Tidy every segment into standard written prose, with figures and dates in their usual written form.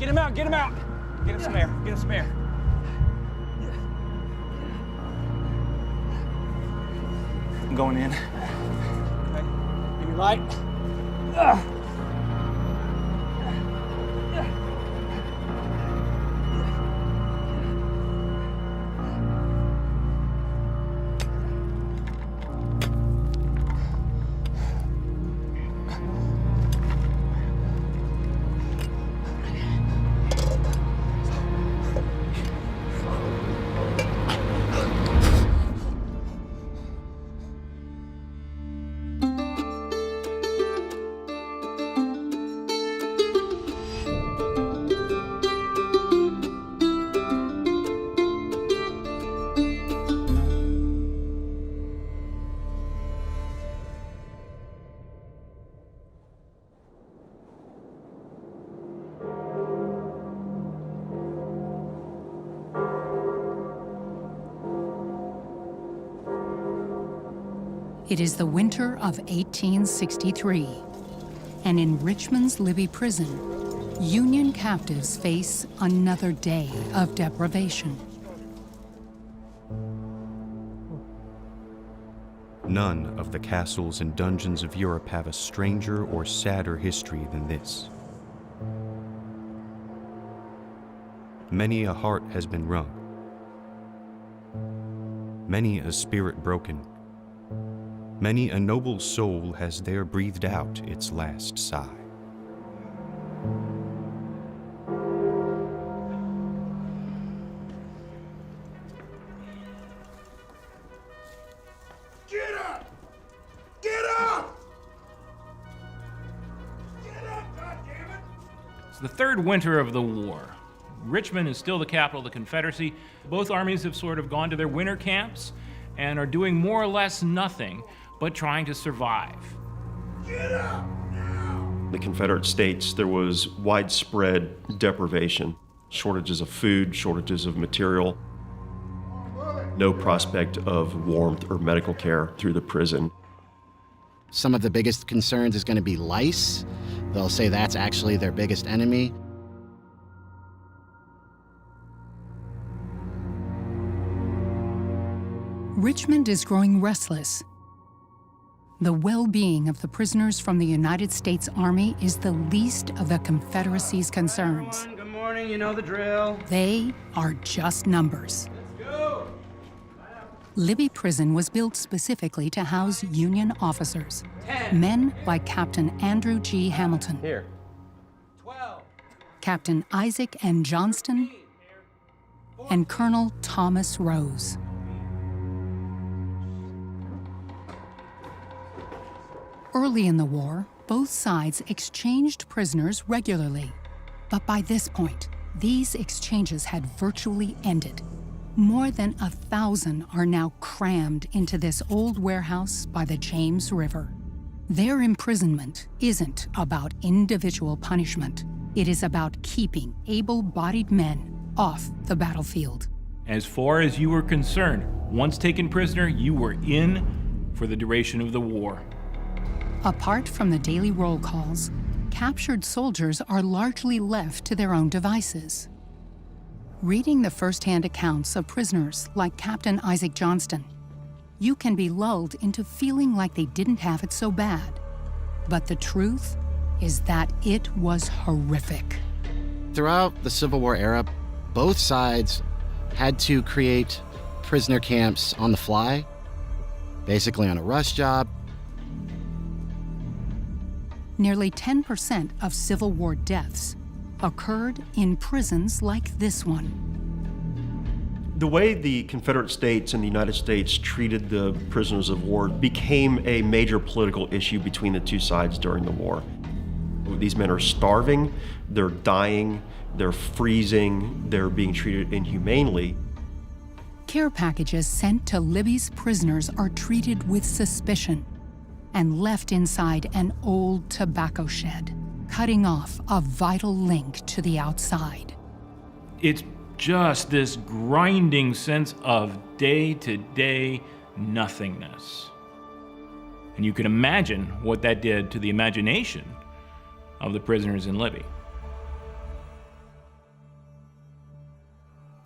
Get him out, get him out. Get him some air, get him some air. I'm going in. Okay, give me light. It is the winter of 1863, and in Richmond's Libby prison, Union captives face another day of deprivation. None of the castles and dungeons of Europe have a stranger or sadder history than this. Many a heart has been wrung, many a spirit broken, many a noble soul has there breathed out its last sigh. Get up! Get up! Get up, goddammit! It's the third winter of the war. Richmond is still the capital of the Confederacy. Both armies have sort of gone to their winter camps and are doing more or less nothing but trying to survive. Get up now! The Confederate States, there was widespread deprivation, shortages of food, shortages of material, no prospect of warmth or medical care through the prison. Some of the biggest concerns is going to be lice. They'll say that's actually their biggest enemy. Richmond is growing restless. The well-being of the prisoners from the United States Army is the least of the Confederacy's concerns. Good morning, you know the drill. They are just numbers. Let's go. Libby Prison was built specifically to house Union officers, 10. men like Captain Andrew G. Hamilton, Here. 12. Captain Isaac N. Johnston, and Colonel Thomas Rose. Early in the war, both sides exchanged prisoners regularly. But by this point, these exchanges had virtually ended. More than 1,000 are now crammed into this old warehouse by the James River. Their imprisonment isn't about individual punishment. It is about keeping able-bodied men off the battlefield. As far as you were concerned, once taken prisoner, you were in for the duration of the war. Apart from the daily roll calls, captured soldiers are largely left to their own devices. Reading the first-hand accounts of prisoners like Captain Isaac Johnston, you can be lulled into feeling like they didn't have it so bad. But the truth is that it was horrific. Throughout the Civil War era, both sides had to create prisoner camps on the fly, basically on a rush job. Nearly 10% of Civil War deaths occurred in prisons like this one. The way the Confederate States and the United States treated the prisoners of war became a major political issue between the two sides during the war. These men are starving, they're dying, they're freezing, they're being treated inhumanely. Care packages sent to Libby's prisoners are treated with suspicion and left inside an old tobacco shed, cutting off a vital link to the outside. It's just this grinding sense of day-to-day nothingness. And you can imagine what that did to the imagination of the prisoners in Libby.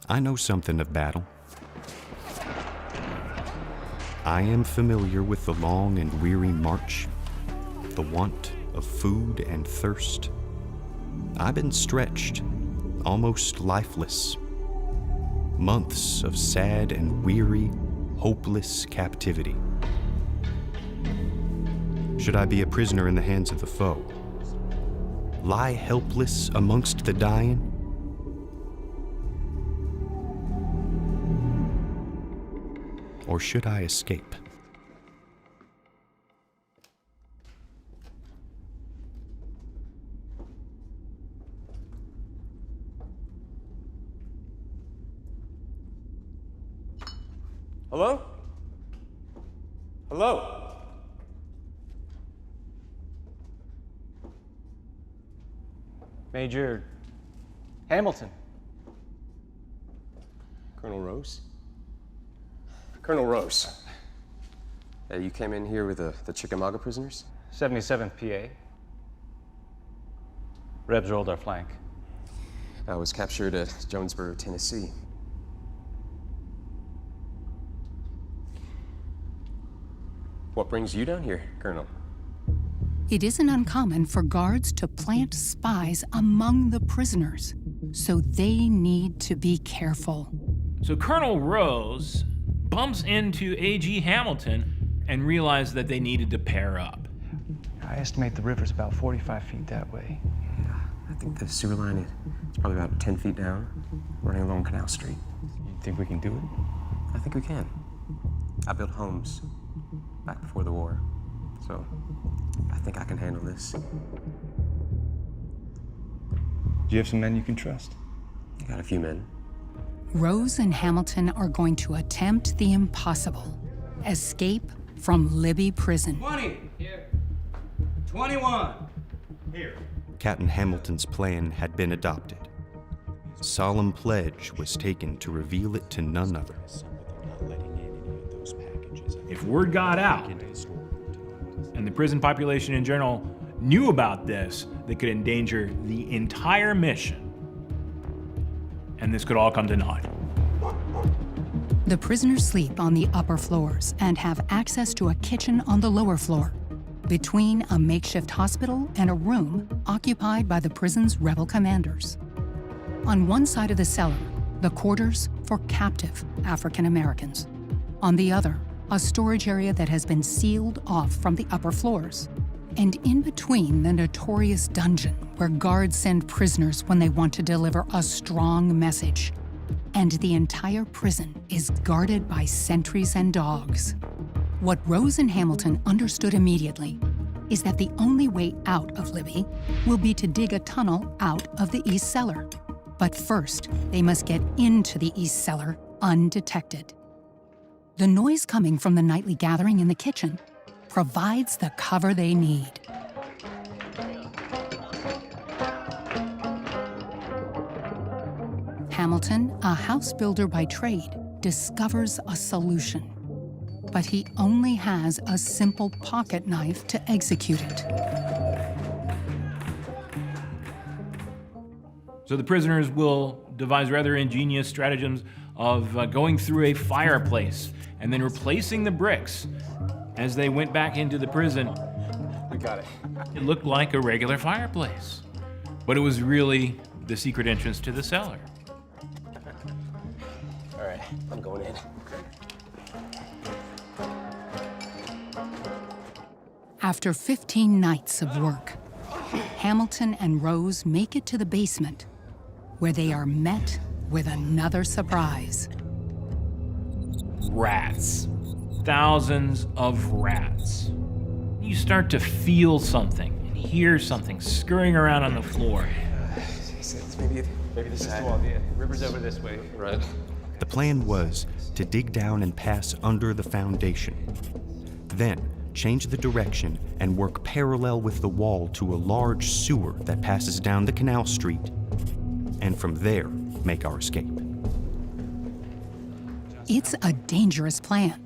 I know something of battle. I am familiar with the long and weary march, the want of food and thirst. I've been stretched, almost lifeless. Months of sad and weary, hopeless captivity. Should I be a prisoner in the hands of the foe? Lie helpless amongst the dying? Or should I escape? Hello? Hello? Major Hamilton. Colonel Rose? Colonel Rose. You came in here with the Chickamauga prisoners? 77th PA. Rebs rolled our flank. I was captured at Jonesboro, Tennessee. What brings you down here, Colonel? It isn't uncommon for guards to plant spies among the prisoners, so they need to be careful. So Colonel Rose bumps into A.G. Hamilton and realized that they needed to pair up. I estimate the river's about 45 feet that way. Yeah, I think the sewer line is probably about 10 feet down, running along Canal Street. You think we can do it? I think we can. I built homes back before the war, so I think I can handle this. Do you have some men you can trust? I got a few men. Rose and Hamilton are going to attempt the impossible: escape from Libby prison. 20. Here. 21. Here. Captain Hamilton's plan had been adopted. Solemn pledge was taken to reveal it to none other. If word got out, and the prison population in general knew about this, they could endanger the entire mission. And this could all come to naught. The prisoners sleep on the upper floors and have access to a kitchen on the lower floor, between a makeshift hospital and a room occupied by the prison's rebel commanders. On one side of the cellar, the quarters for captive African Americans. On the other, a storage area that has been sealed off from the upper floors. And in between, the notorious dungeon where guards send prisoners when they want to deliver a strong message. And the entire prison is guarded by sentries and dogs. What Rose and Hamilton understood immediately is that the only way out of Libby will be to dig a tunnel out of the east cellar. But first, they must get into the east cellar undetected. The noise coming from the nightly gathering in the kitchen provides the cover they need. Hamilton, a house builder by trade, discovers a solution. But he only has a simple pocket knife to execute it. So the prisoners will devise rather ingenious stratagems of going through a fireplace and then replacing the bricks. As they went back into the prison, We got it. it looked like a regular fireplace, but it was really the secret entrance to the cellar. All right, I'm going in. After 15 nights of work, Hamilton and Rose make it to the basement, where they are met with another surprise. Rats. Thousands of rats. You start to feel something and hear something scurrying around on the floor. Maybe this is the Well, the river's over this way. Right. The plan was to dig down and pass under the foundation. Then, change the direction and work parallel with the wall to a large sewer that passes down the canal street, and from there, make our escape. It's a dangerous plan.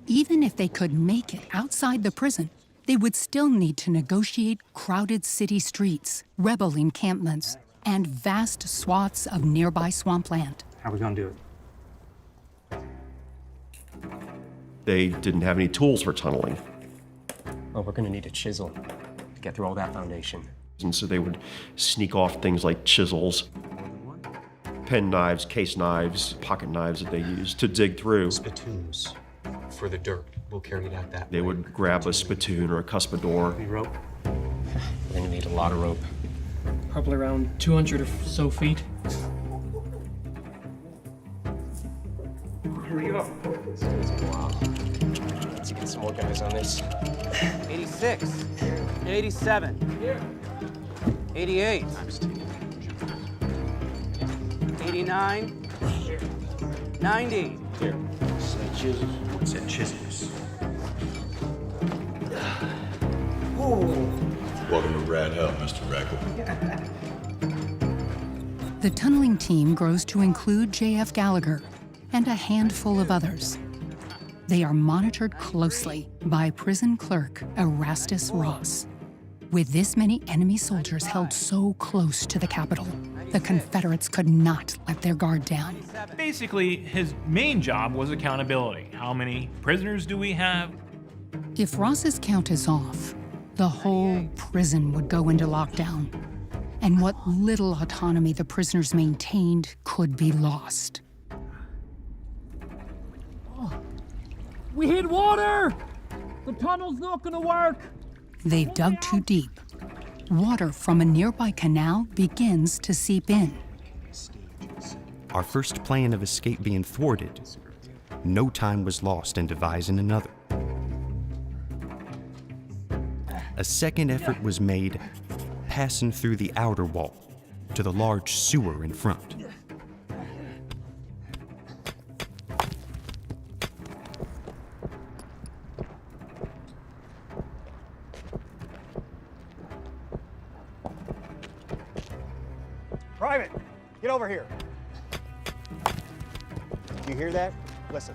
Even if they could make it outside the prison, they would still need to negotiate crowded city streets, rebel encampments, and vast swaths of nearby swampland. How are we gonna do it? They didn't have any tools for tunneling. Well, we're gonna need a chisel to get through all that foundation. And so they would sneak off things like chisels, pen knives, case knives, pocket knives that they used to dig through. Spittoons for the dirt. We'll carry it out that They way. would grab a spittoon or a cuspidor. Any rope? We're gonna need a lot of rope. Probably around 200 or so feet. Hurry up. It's gonna take a while. Let's get some more guys on this. 86, 87, 88, 89, 90. Said chisels. Welcome to Rad Hell, Mr. Rackle. The tunneling team grows to include J.F. Gallagher and a handful of others. They are monitored closely by prison clerk Erastus Ross. With this many enemy soldiers held so close to the Capitol, the Confederates could not let their guard down. Basically, his main job was accountability. How many prisoners do we have? If Ross's count is off, the whole prison would go into lockdown, and what little autonomy the prisoners maintained could be lost. We hit water! The tunnel's not gonna work! They've dug too deep. Water from a nearby canal begins to seep in. Our first plan of escape being thwarted, no time was lost in devising another. A second effort was made, passing through the outer wall to the large sewer in front. Private, get over here. Do you hear that? Listen.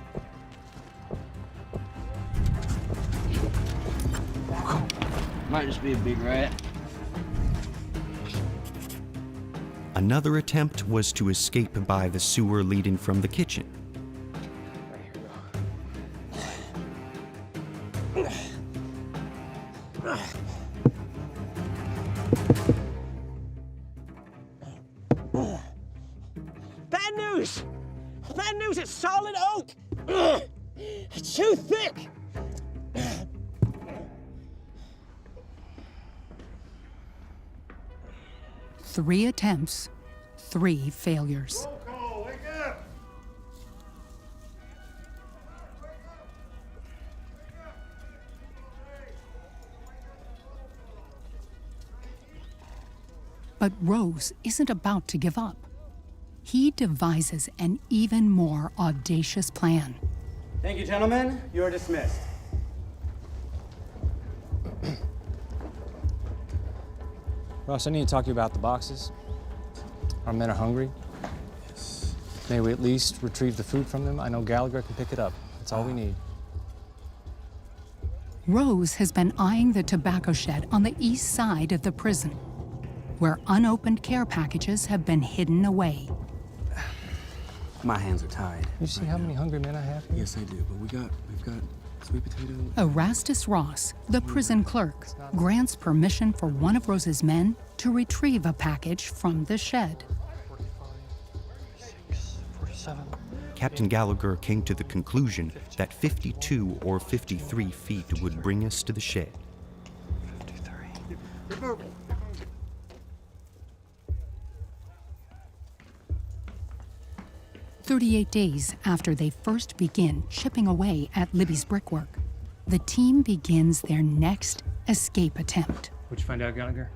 Might just be a big rat. Another attempt was to escape by the sewer leading from the kitchen. Bad news! Bad news, it's solid oak! It's too thick! 3 attempts, 3 failures. Roll call, wake up! But Rose isn't about to give up. He devises an even more audacious plan. Thank you, gentlemen. You are dismissed. Ross, I need to talk to you about the boxes. Our men are hungry. May we at least retrieve the food from them? I know Gallagher can pick it up. That's all we need. Rose has been eyeing the tobacco shed on the east side of the prison, where unopened care packages have been hidden away. My hands are tied. You see how many hungry men I have here? Yes, I do, but we've got sweet potato. Erastus Ross, the prison clerk, grants permission for one of Rose's men to retrieve a package from the shed. 47. Captain Gallagher came to the conclusion that 52 or 53 feet would bring us to the shed. 53. 38 days after they first begin chipping away at Libby's brickwork, the team begins their next escape attempt. What'd you find out, Gallagher?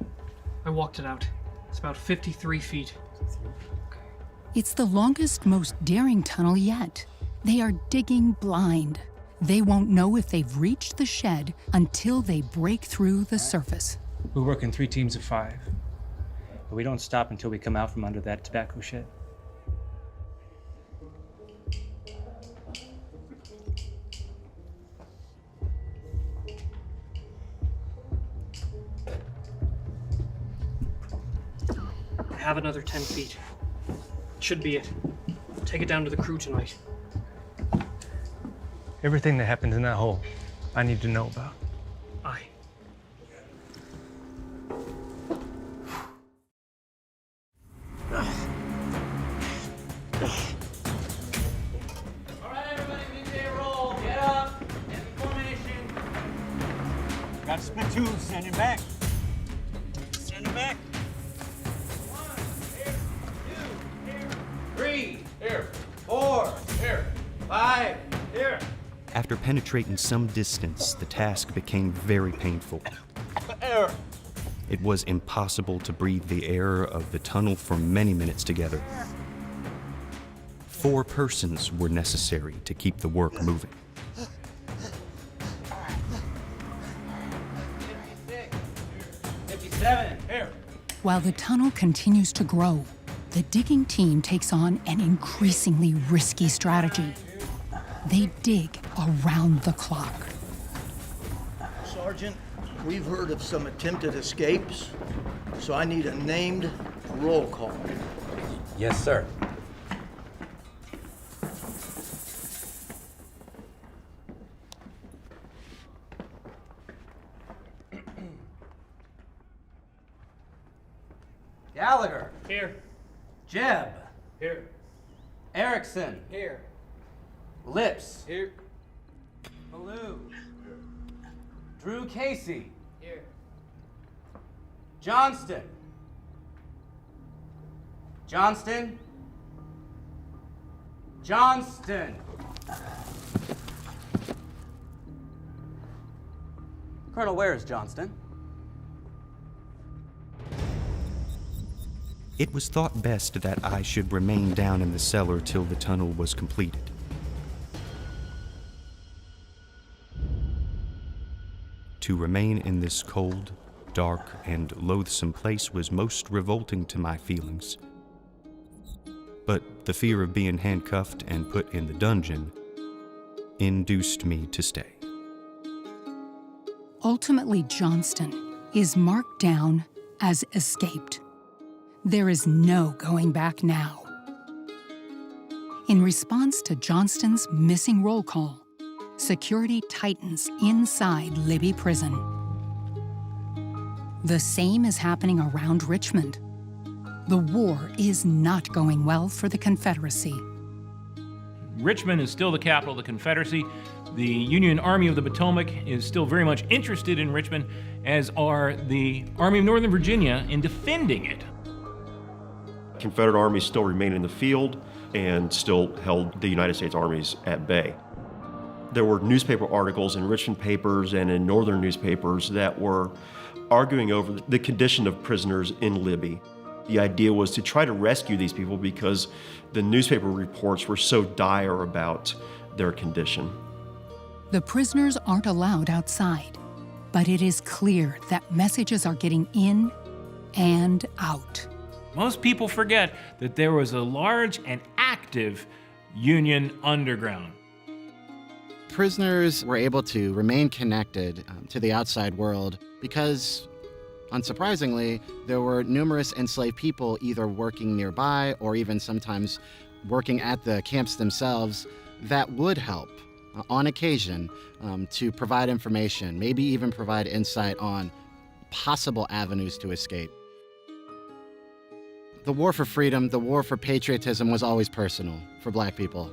I walked it out. It's about 53 feet. It's the longest, most daring tunnel yet. They are digging blind. They won't know if they've reached the shed until they break through the surface. We work in 3 teams of 5. But we don't stop until we come out from under that tobacco shed. I have another 10 feet. Should be it. take it down to the crew tonight. Everything that happened in that hole, I need to know about. Aye. All right, everybody, midday roll. Get up. Get in formation. Got spittoon, standing back. Standing back. 3, here. 4, here. 5, here. After penetrating some distance, the task became very painful. Air. It was impossible to breathe the air of the tunnel for many minutes together. 4 persons were necessary to keep the work moving. 57, here. While the tunnel continues to grow, the digging team takes on an increasingly risky strategy. They dig around the clock. Sergeant, we've heard of some attempted escapes, so I need a named roll call. Yes, sir. Gallagher. Here. Jeb. Here. Erickson. Here. Lips. Here. Ballou. Drew Casey. Here. Johnston. Johnston. Johnston. Colonel, where is Johnston? It was thought best that I should remain down in the cellar till the tunnel was completed. To remain in this cold, dark, and loathsome place was most revolting to my feelings. But the fear of being handcuffed and put in the dungeon induced me to stay. Ultimately, Johnston is marked down as escaped. There is no going back now. In response to Johnston's missing roll call, security tightens inside Libby prison. The same is happening around Richmond. The war is not going well for the Confederacy. Richmond is still the capital of the Confederacy. The Union Army of the Potomac is still very much interested in Richmond, as are the Army of Northern Virginia in defending it. Confederate armies still remained in the field and still held the United States armies at bay. There were newspaper articles in Richmond papers and in northern newspapers that were arguing over the condition of prisoners in Libby. The idea was to try to rescue these people because the newspaper reports were so dire about their condition. The prisoners aren't allowed outside, but it is clear that messages are getting in and out. Most people forget that there was a large and active Union underground. Prisoners were able to remain connected to the outside world because, unsurprisingly, there were numerous enslaved people either working nearby or even sometimes working at the camps themselves that would help on occasion to provide information, maybe even provide insight on possible avenues to escape. The war for freedom, the war for patriotism was always personal for Black people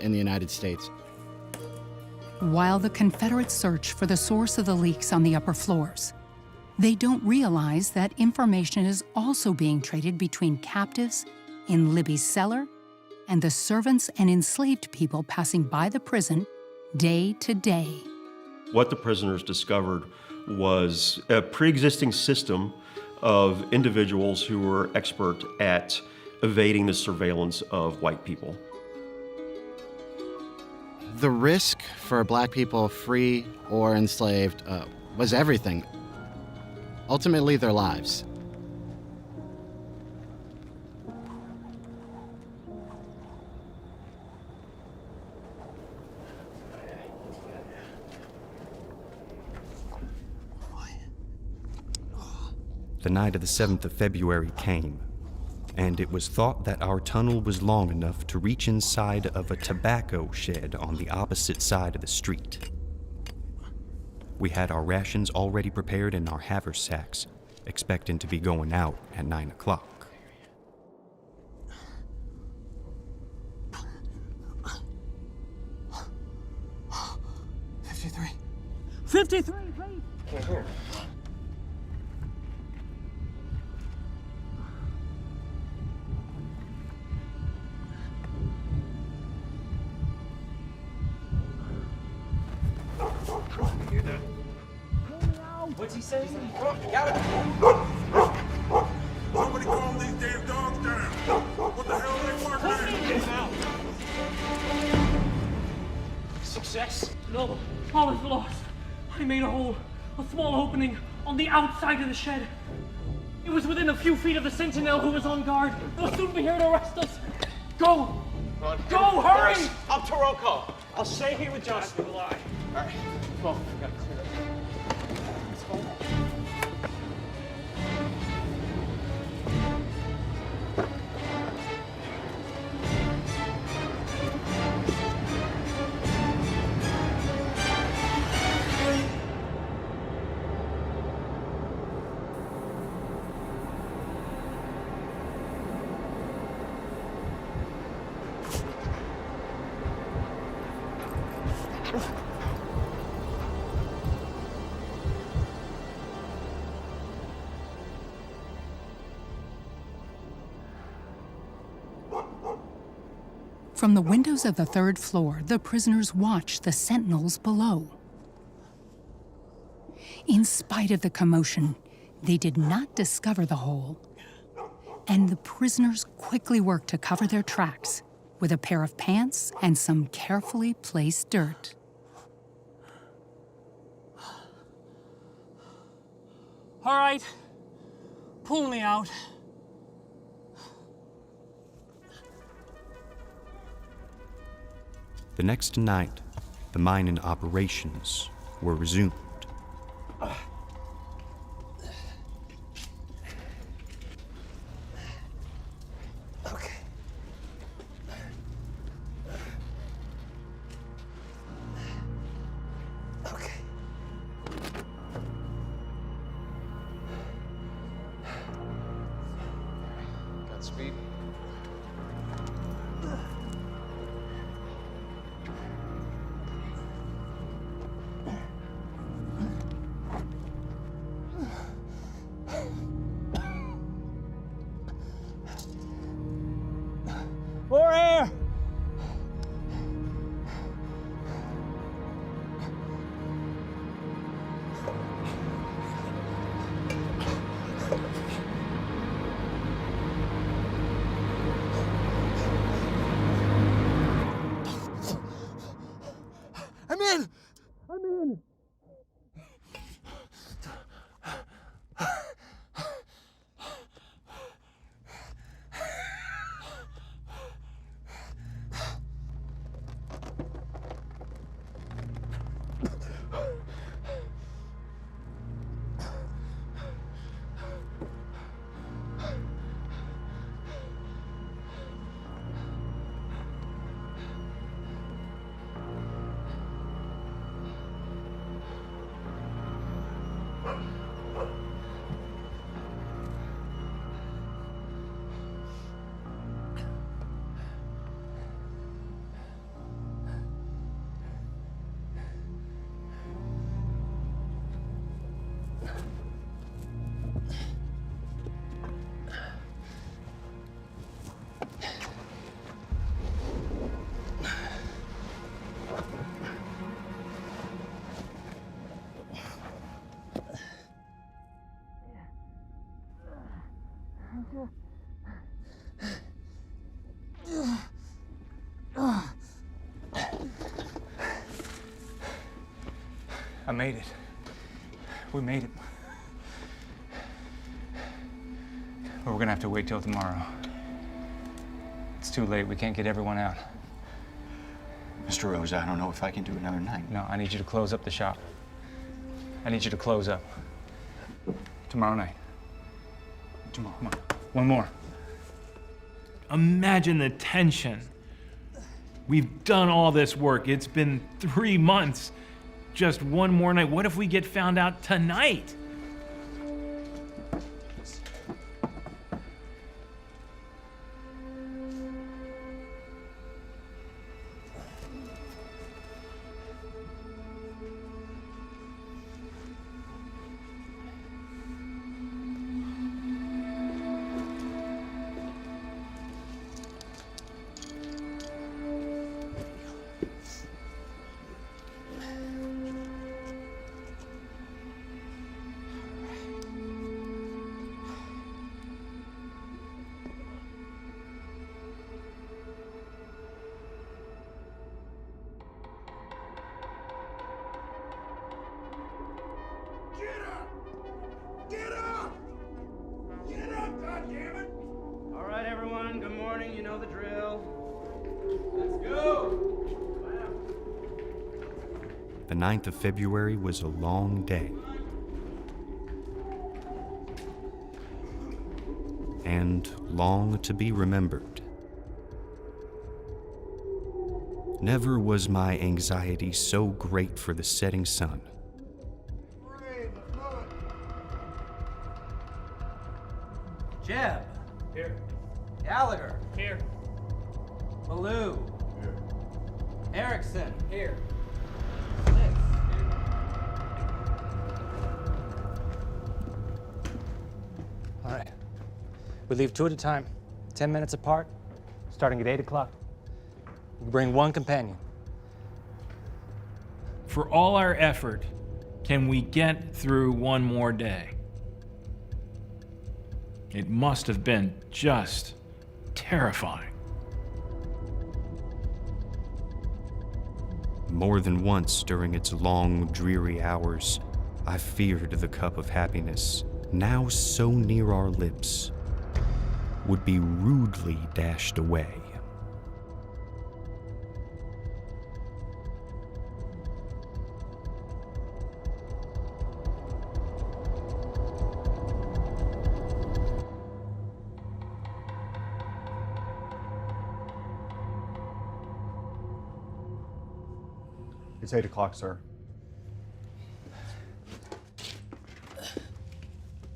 in the United States. While the Confederates search for the source of the leaks on the upper floors, they don't realize that information is also being traded between captives in Libby's cellar and the servants and enslaved people passing by the prison day to day. What the prisoners discovered was a pre-existing system of individuals who were expert at evading the surveillance of white people. The risk for Black people, free or enslaved, was everything. Ultimately, their lives. The night of the 7th of February came, and it was thought that our tunnel was long enough to reach inside of a tobacco shed on the opposite side of the street. We had our rations already prepared in our haversacks, expecting to be going out at 9 o'clock. '53, please! Can't hear. What's he saying? Somebody calm these damn dogs down. What the hell are they barking at? Success? No, all is lost. I made a hole, a small opening on the outside of the shed. It was within a few feet of the sentinel who was on guard. They'll soon be here to arrest us. Go! Go, hurry! Boris, up to roll call. I'll stay here with Justin. All right. Come on, we gotta clear it. From the windows of the third floor, the prisoners watched the sentinels below. In spite of the commotion, they did not discover the hole, and the prisoners quickly worked to cover their tracks with a pair of pants and some carefully placed dirt. All right, pull me out. The next night, the mining operations were resumed. Okay. Okay. Godspeed. More air! I'm in! I'm in! I made it. We made it. But we're gonna have to wait till tomorrow. It's too late. We can't get everyone out. Mr. Rose, I don't know if I can do another night. No, I need you to close up the shop. I need you to close up. Tomorrow night. Tomorrow. Come on. One more. Imagine the tension. We've done all this work. It's been 3 months. Just one more night. What if we get found out tonight? Get up! Get up, goddammit! All right, everyone. Good morning. You know the drill. Let's go. The 9th of February was a long day. And long to be remembered. Never was my anxiety so great for the setting sun. Jeb. Here. Gallagher. Here. Malou. Here. Erickson. Here. All right. We leave 2 at a time, 10 minutes apart, starting at 8 o'clock. We bring one companion. For all our effort, can we get through one more day? It must have been just terrifying. More than once during its long, dreary hours, I feared the cup of happiness, now so near our lips, would be rudely dashed away. It's 8 o'clock, sir.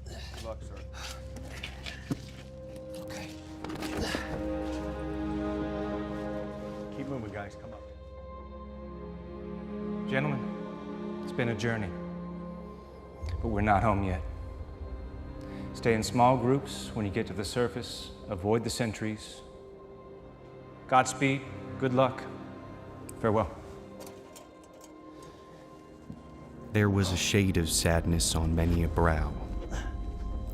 Good luck, sir. Okay. Keep moving, guys. Come up. Gentlemen, it's been a journey, but we're not home yet. Stay in small groups when you get to the surface. Avoid the sentries. Godspeed, good luck, farewell. There was a shade of sadness on many a brow,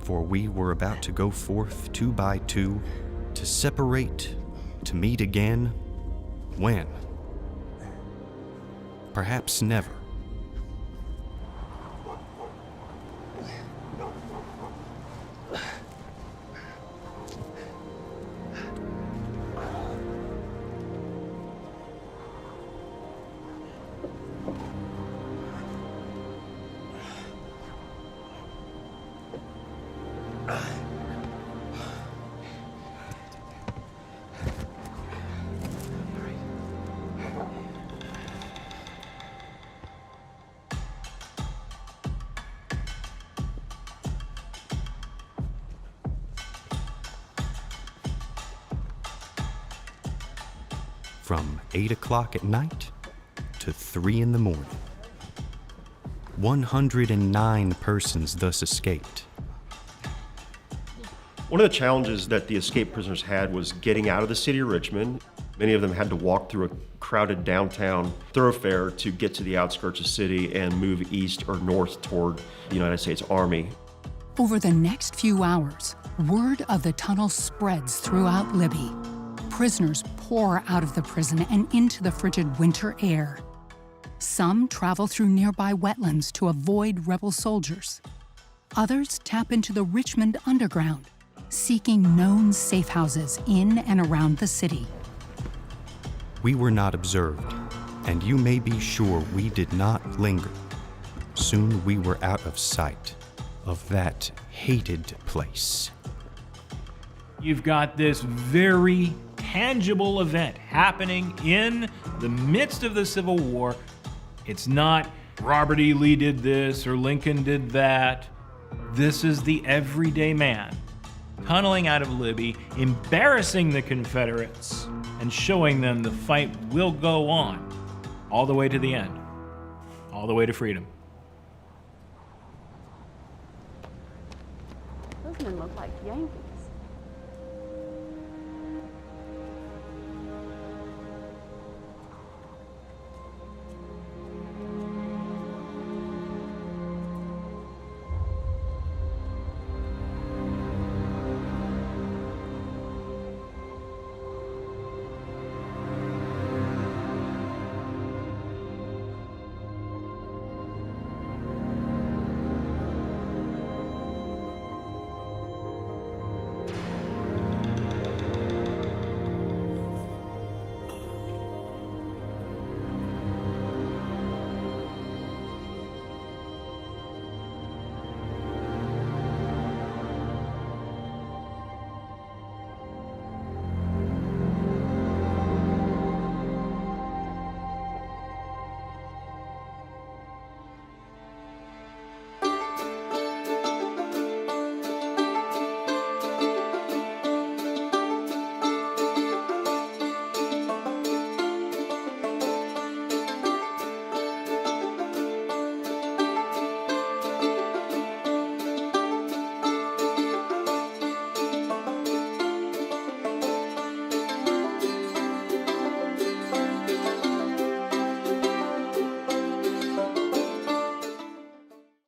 for we were about to go forth 2 by 2, to separate, to meet again. When? Perhaps never. From 8 o'clock at night to 3 in the morning. 109 persons thus escaped. One of the challenges that the escaped prisoners had was getting out of the city of Richmond. Many of them had to walk through a crowded downtown thoroughfare to get to the outskirts of the city and move east or north toward the United States Army. Over the next few hours, word of the tunnel spreads throughout Libby. Prisoners pour out of the prison and into the frigid winter air. Some travel through nearby wetlands to avoid rebel soldiers. Others tap into the Richmond Underground, seeking known safe houses in and around the city. We were not observed, and you may be sure we did not linger. Soon we were out of sight of that hated place. You've got this very tangible event happening in the midst of the Civil War. It's not Robert E. Lee did this or Lincoln did that. This is the everyday man tunneling out of Libby, embarrassing the Confederates, and showing them the fight will go on all the way to the end, all the way to freedom. Those men look like Yankees.